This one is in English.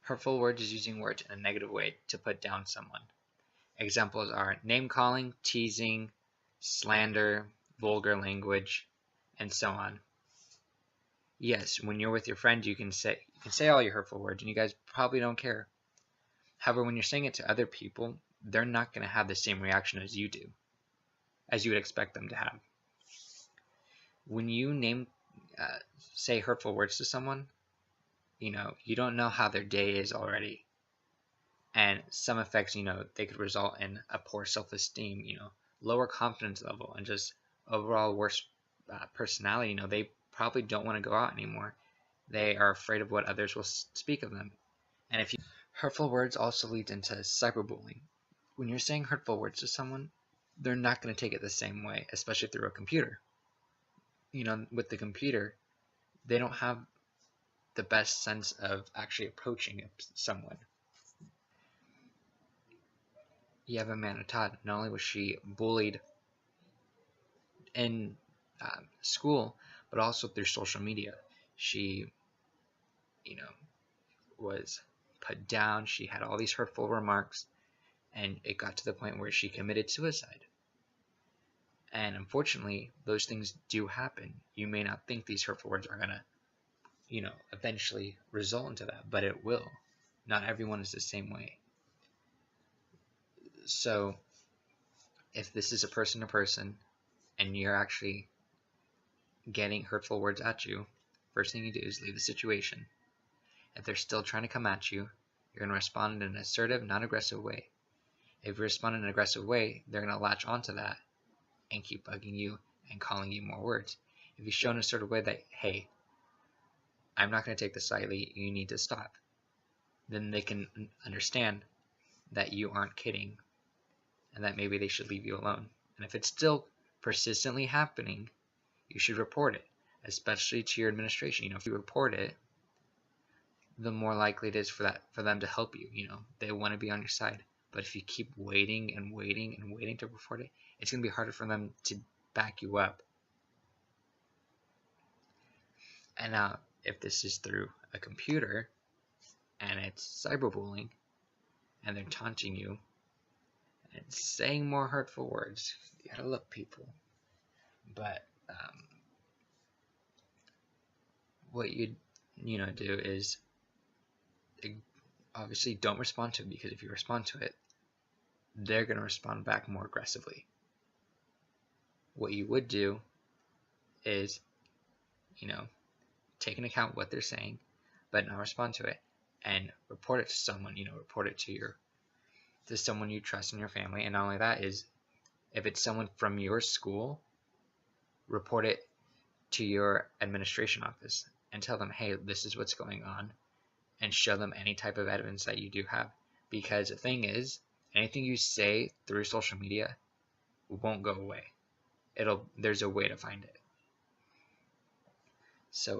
Hurtful words is using words in a negative way to put down someone. Examples are name-calling, teasing, slander, vulgar language, and so on. Yes, when you're with your friend, you can say all your hurtful words, and you guys probably don't care. However, when you're saying it to other people, they're not going to have the same reaction as you do, as you would expect them to have. When you say hurtful words to someone, you don't know how their day is already. And some effects, they could result in a poor self-esteem, lower confidence level, and just overall worse personality. They probably don't want to go out anymore. They are afraid of what others will speak of them. And hurtful words also lead into cyberbullying. When you're saying hurtful words to someone, they're not going to take it the same way, especially through a computer. With the computer, they don't have the best sense of actually approaching someone. Yeva Manatad, not only was she bullied in school, but also through social media. She, was put down. She had all these hurtful remarks, and it got to the point where she committed suicide. And unfortunately, those things do happen. You may not think these hurtful words are gonna, eventually result into that, but it will. Not everyone is the same way. So, if this is a person to person, and you're actually getting hurtful words at you, first thing you do is leave the situation. If they're still trying to come at you, you're going to respond in an assertive, non-aggressive way. If you respond in an aggressive way, they're going to latch onto that and keep bugging you and calling you more words. If you show in a sort of way that, hey, I'm not going to take this lightly, you need to stop, then they can understand that you aren't kidding and that maybe they should leave you alone. And if it's still persistently happening, you should report it, especially to your administration. If you report it, the more likely it is for them to help you. They want to be on your side. But if you keep waiting and waiting and waiting to report it, it's going to be harder for them to back you up. And now, if this is through a computer and it's cyberbullying and they're taunting you and saying more hurtful words, you gotta look, people. But what you do is obviously don't respond to it, because if you respond to it, they're going to respond back more aggressively. What you would do is, take into account what they're saying, but not respond to it, and report it to someone. Report it to someone you trust in your family. And not only that, is if it's someone from your school, report it to your administration office and tell them, hey, this is what's going on, and show them any type of evidence that you do have. Because the thing is, anything you say through social media won't go away. There's a way to find it. So